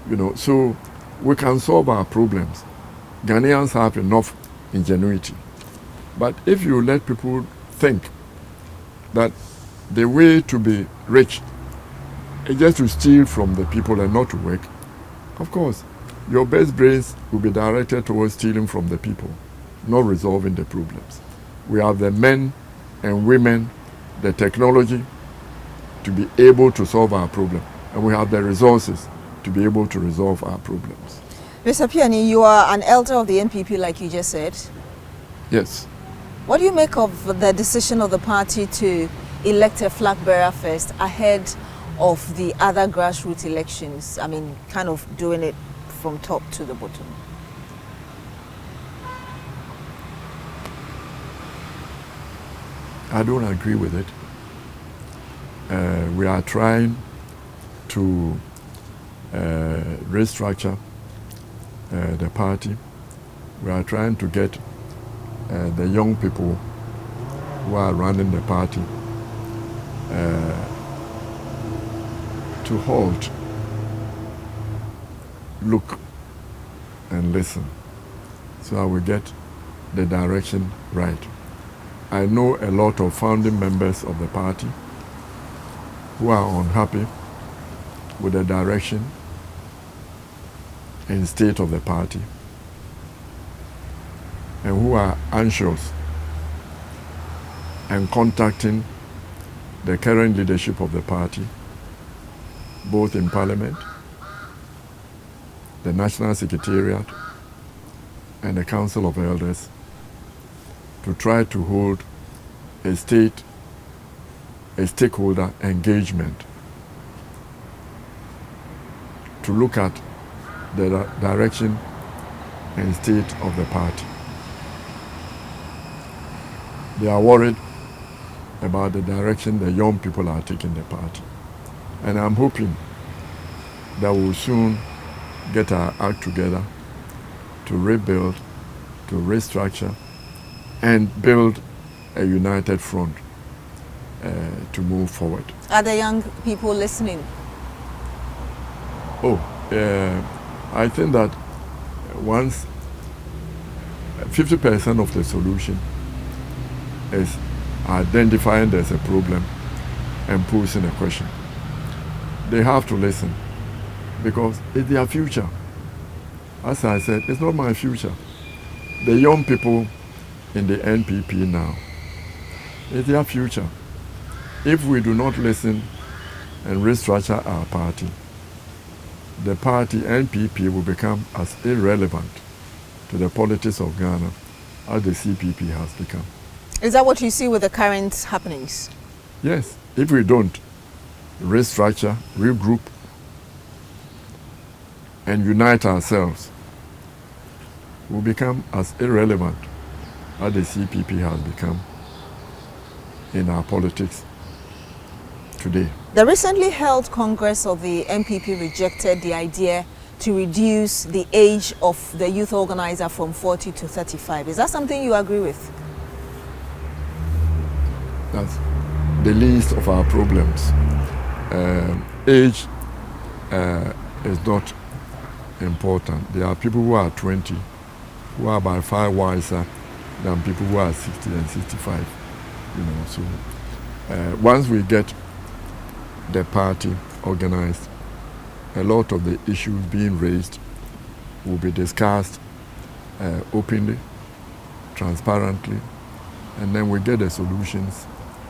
You know, so we can solve our problems. Ghanaians have enough ingenuity. But if you let people think that the way to be rich is just to steal from the people and not to work, of course, your best brains will be directed towards stealing from the people, not resolving the problems. We have the men and women, the technology to be able to solve our problem, and we have the resources to be able to resolve our problems. Mr. Pianim, you are an elder of the NPP, like you just said. Yes. What do you make of the decision of the party to elect a flag bearer first ahead of the other grassroots elections? I mean, kind of doing it from top to the bottom. I don't agree with it. We are trying to restructure the party. We are trying to get the young people who are running the party to halt, look, and listen, so I will get the direction right. I know a lot of founding members of the party who are unhappy with the direction and state of the party, and who are anxious and contacting the current leadership of the party, both in Parliament, the National Secretariat, and the Council of Elders, to try to hold a stakeholder engagement to look at the direction and state of the party. They are worried about the direction the young people are taking the party. And I'm hoping that we'll soon get our act together to rebuild, to restructure, and build a united front to move forward. Are the young people listening? I think that once 50% of the solution is identifying there's a problem and posing a question. They have to listen because it's their future. As I said, it's not my future. The young people in the NPP now, it's their future. If we do not listen and restructure our party, the party NPP will become as irrelevant to the politics of Ghana as the CPP has become. Is that what you see with the current happenings? Yes, if we don't restructure, regroup, and unite ourselves, we'll become as irrelevant as the CPP has become in our politics today. The recently held Congress of the NPP rejected the idea to reduce the age of the youth organizer from 40 to 35. Is that something you agree with? That's the least of our problems. Age is not important. There are people who are 20 who are by far wiser than people who are 60 and 65. So once we get the party organized, a lot of the issues being raised will be discussed openly, transparently, and then we get the solutions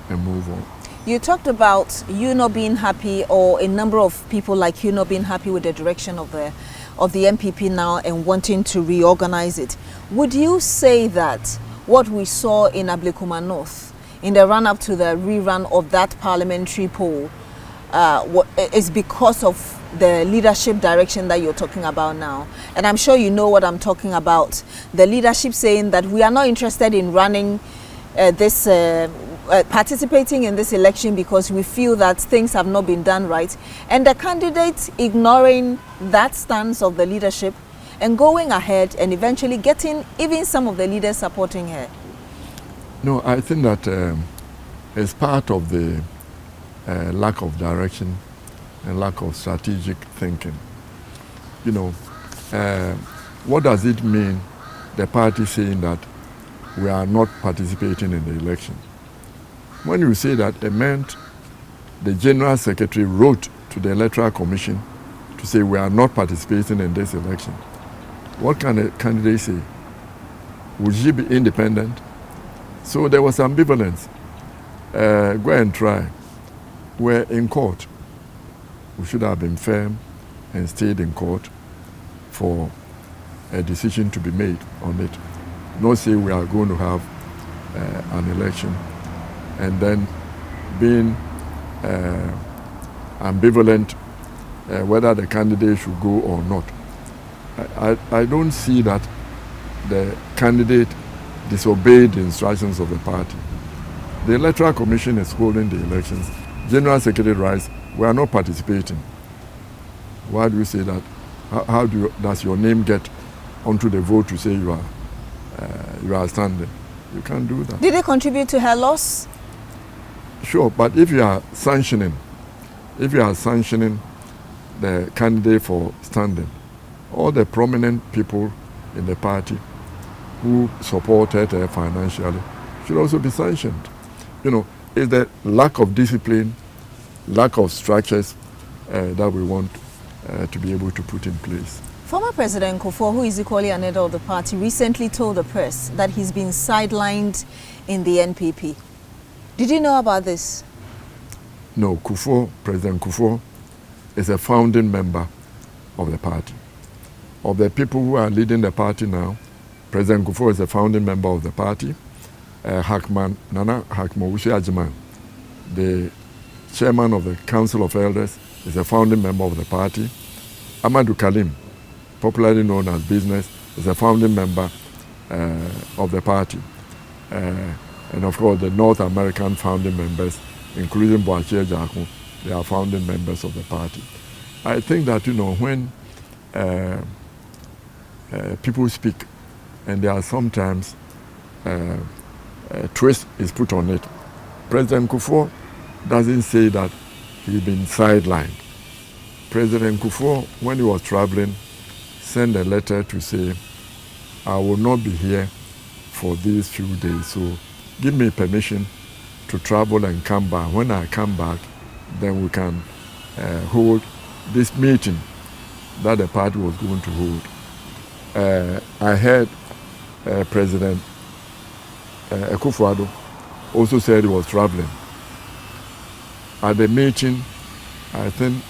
and move on. You talked about you not being happy, or a number of people like you not being happy with the direction of the NPP now and wanting to reorganize it. Would you say that what we saw in Ablekuma North in the run-up to the rerun of that parliamentary poll is because of the leadership direction that you're talking about now? And I'm sure you know what I'm talking about. The leadership saying that we are not interested in running participating in this election because we feel that things have not been done right, and the candidate ignoring that stance of the leadership and going ahead and eventually getting even some of the leaders supporting her. No, I think that it's part of the lack of direction and lack of strategic thinking. What does it mean, the party saying that we are not participating in the election? When you say that, it meant the General Secretary wrote to the Electoral Commission to say we are not participating in this election. What can a candidate say? Would she be independent? So there was ambivalence. Go and try. We're in court. We should have been firm and stayed in court for a decision to be made on it. Not say we are going to have an election and then being ambivalent whether the candidate should go or not. I don't see that the candidate disobeyed the instructions of the party. The Electoral Commission is holding the elections. General Secretary writes, we are not participating. Why do you say that? How does your name get onto the vote to say you are standing? You can't do that. Did it contribute to her loss? Sure, but if you are sanctioning the candidate for standing, all the prominent people in the party who supported her financially should also be sanctioned. It's the lack of discipline, lack of structures that we want to be able to put in place. Former President Kufuor, who is equally an head of the party, recently told the press that he's been sidelined in the NPP. Did you know about this? No, President Kufuor is a founding member of the party. Of the people who are leading the party now, President Kufuor is a founding member of the party. Nana Hakma Ajiman, the chairman of the Council of Elders, is a founding member of the party. Amadou Kalim, popularly known as Business, is a founding member of the party. And of course, the North American founding members, including Boakye Jaku, they are founding members of the party. I think that, when people speak, and there are sometimes a twist is put on it. President Kufuor doesn't say that he's been sidelined. President Kufuor, when he was traveling, sent a letter to say, I will not be here for these few days, so give me permission to travel and come back. When I come back, then we can hold this meeting that the party was going to hold. I heard President Akufo-Addo also said he was traveling. At the meeting, I think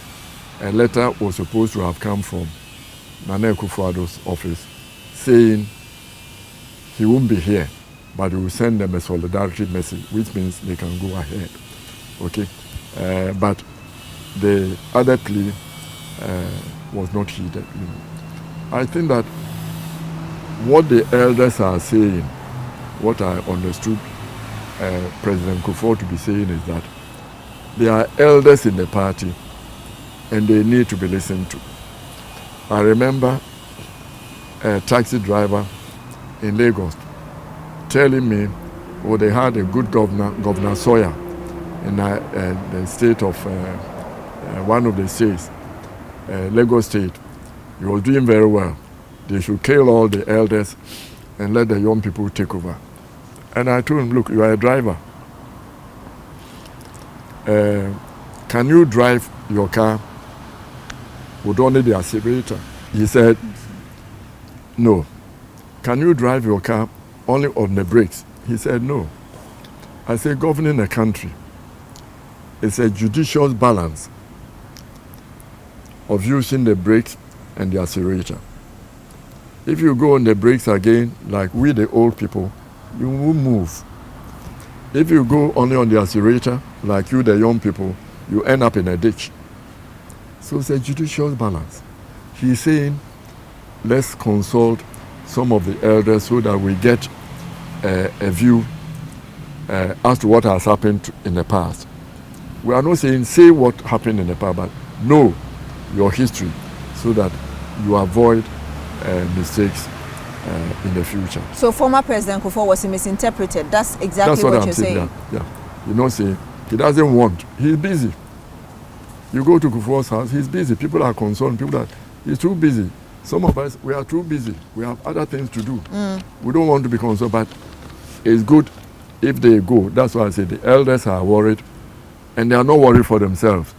a letter was supposed to have come from Nana Akufo-Addo's office saying he won't be here, but he will send them a solidarity message, which means they can go ahead. Okay, but the other plea was not heeded. I think that what the elders are saying, what I understood President Kufuor to be saying is that there are elders in the party and they need to be listened to. I remember a taxi driver in Lagos telling me, they had a good Governor Sawyer in the state of, one of the states, Lagos State. He was doing very well. They should kill all the elders and let the young people take over. And I told him, look, you are a driver. Can you drive your car with only the accelerator? He said, no. Can you drive your car only on the brakes? He said, no. I said, governing a country is a judicious balance of using the brakes and the accelerator. If you go on the brakes again, like we the old people, you will move. If you go only on the accelerator, like you the young people, you end up in a ditch. So it's a judicious balance. He's saying, let's consult some of the elders so that we get a view as to what has happened in the past. We are not saying say what happened in the past, but know your history so that you avoid mistakes in the future. So former President Kufuor was misinterpreted. That's exactly what you're saying. Yeah. You know, say he doesn't want. He's busy. You go to Kufuor's house, he's busy. People are concerned. He's too busy. Some of us, we are too busy. We have other things to do. We don't want to be concerned, but it's good if they go. That's why I say the elders are worried, and they are not worried for themselves.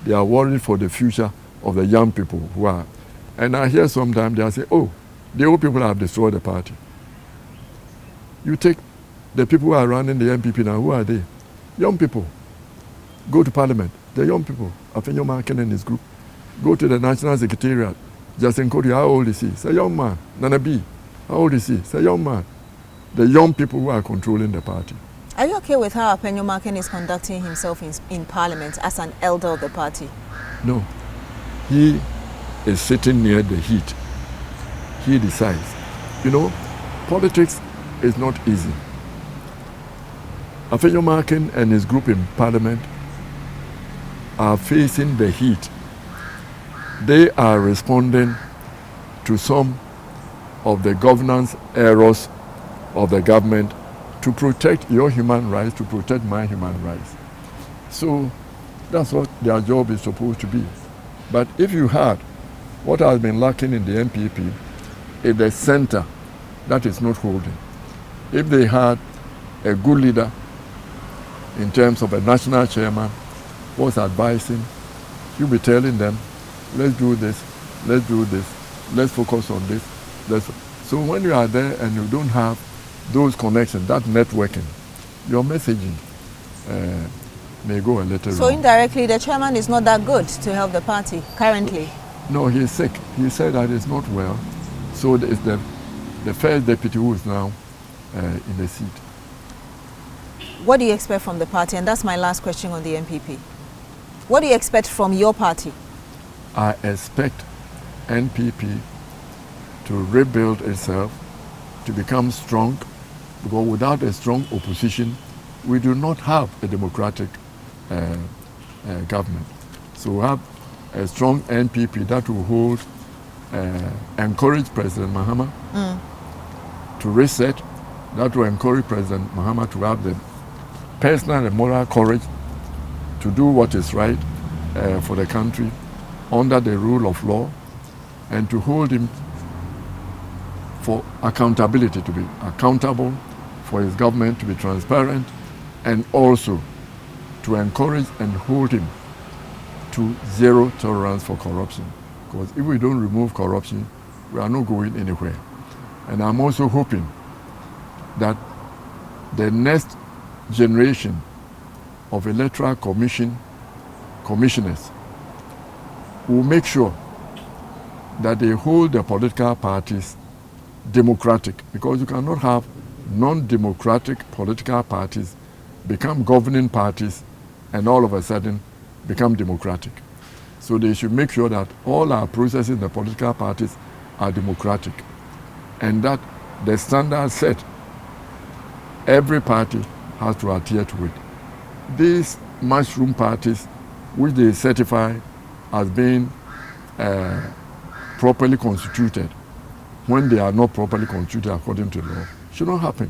They are worried for the future of the young people who are. And I hear sometimes they say, oh, the old people have destroyed the party. You take the people who are running the MPP now, who are they? Young people. Go to Parliament, the young people. Afenyo Marken and his group. Go to the National Secretariat. Justin Cody, how old is he? He's a young man. Nana B, how old is he? He's a young man. The young people who are controlling the party. Are you okay with how Afenyo Marken is conducting himself in Parliament as an elder of the party? No. He is sitting near the heat. He decides. You know, politics is not easy. Afenyo Marken and his group in Parliament are facing the heat. They are responding to some of the governance errors of the government to protect your human rights, to protect my human rights. So that's what their job is supposed to be. But if you had what has been lacking in the MPP, is the center that is not holding. If they had a good leader in terms of a national chairman who was advising, you'll be telling them, let's do this, let's focus on this. So when you are there and you don't have those connections, that networking, your messaging may go a little wrong. So indirectly, the chairman is not that good to help the party currently? No, he's sick. He said that he's not well. So it's the first deputy who is now in the seat. What do you expect from the party? And that's my last question on the MPP. What do you expect from your party? I expect NPP to rebuild itself, to become strong, Because without a strong opposition, we do not have a democratic government. So we have a strong NPP that will hold, encourage President Mahama to reset, that will encourage President Mahama to have the personal and moral courage to do what is right for the country under the rule of law, and to hold him for accountability, to be accountable, for his government to be transparent, and also to encourage and hold him to zero tolerance for corruption. Because if we don't remove corruption, we are not going anywhere. And I'm also hoping that the next generation of electoral commissioners will make sure that they hold the political parties democratic, because you cannot have non-democratic political parties become governing parties and all of a sudden become democratic. So they should make sure that all our processes in the political parties are democratic, and that the standards set, every party has to adhere to it. These mushroom parties, which they certify as being properly constituted, when they are not properly constituted according to law, should not happen.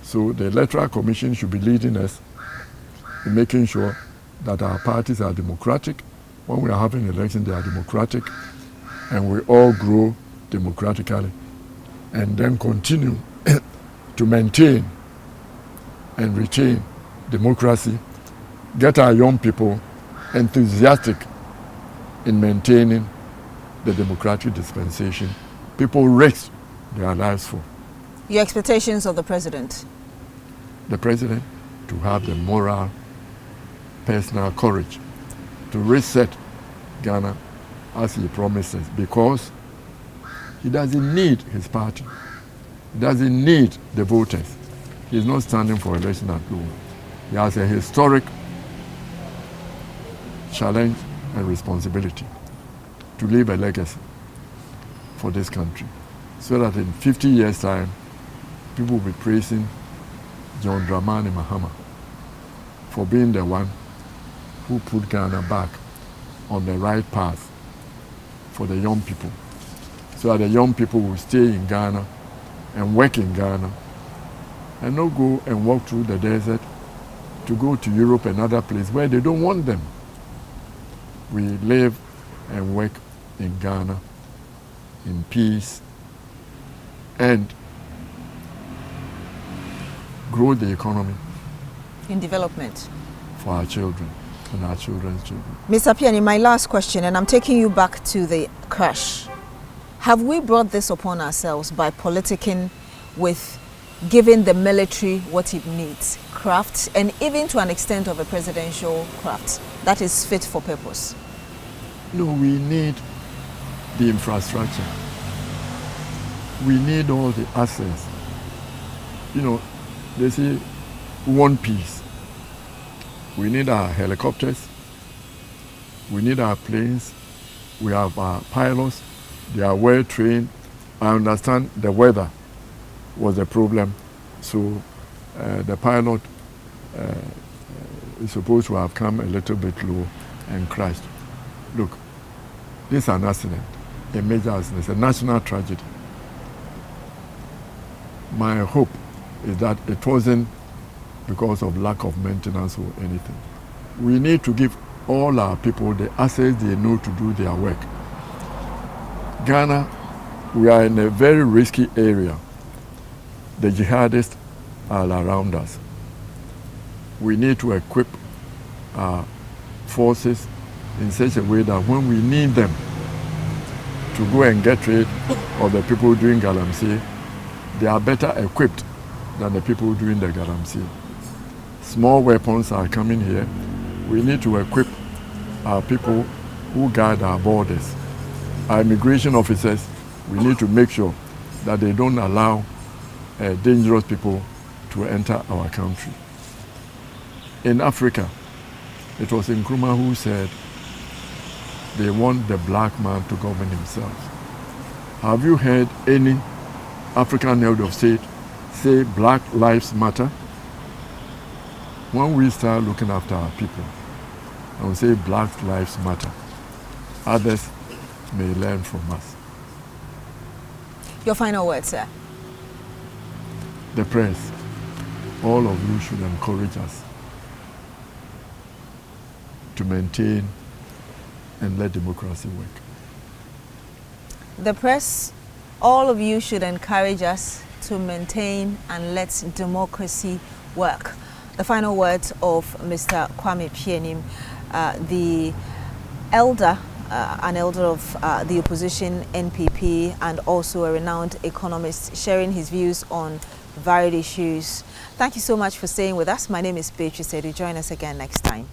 So the Electoral Commission should be leading us in making sure that our parties are democratic. When we are having elections, they are democratic, and we all grow democratically, and then continue to maintain and retain democracy, get our young people enthusiastic in maintaining the democratic dispensation people risk their lives for. Your expectations of the president? The president to have the moral, personal courage to reset Ghana as he promises, because he doesn't need his party. He doesn't need the voters. He's not standing for election at all. He has a historic challenge and responsibility to leave a legacy for this country, so that in 50 years' time, people will be praising John Dramani Mahama for being the one who put Ghana back on the right path for the young people, so that the young people will stay in Ghana and work in Ghana, and not go and walk through the desert to go to Europe and other places where they don't want them. We live and work in Ghana in peace and grow the economy in development for our children and our children's children. Mr. Pianim, my last question, and I'm taking you back to the crash. Have we brought this upon ourselves by politicking with giving the military what it needs, craft, and even to an extent of a presidential craft that is fit for purpose? No, we need the infrastructure. We need all the assets. You know, they say one piece. We need our helicopters. We need our planes. We have our pilots. They are well trained. I understand the weather was a problem. So the pilot is supposed to have come a little bit low and crashed. Look, this is an accident, a major accident, it's a national tragedy. My hope is that it wasn't because of lack of maintenance or anything. We need to give all our people the assets they know to do their work. Ghana, we are in a very risky area. The jihadists are around us. We need to equip our forces in such a way that when we need them to go and get rid of the people doing Galamsey, they are better equipped than the people doing the Galamsey. Small weapons are coming here. We need to equip our people who guard our borders. Our immigration officers, we need to make sure that they don't allow dangerous people to enter our country. In Africa, it was Nkrumah who said they want the black man to govern himself. Have you heard any African head of state say Black Lives Matter, when we start looking after our people and we say Black Lives Matter, others may learn from us. Your final words, sir. The press, all of you should encourage us to maintain and let democracy work. The press, all of you should encourage us to maintain and let democracy work. The final words of Mr. Kwame Pianim, the elder, an elder of the opposition NPP, and also a renowned economist, sharing his views on varied issues. Thank you so much for staying with us. My name is Beatrice. Join us again next time.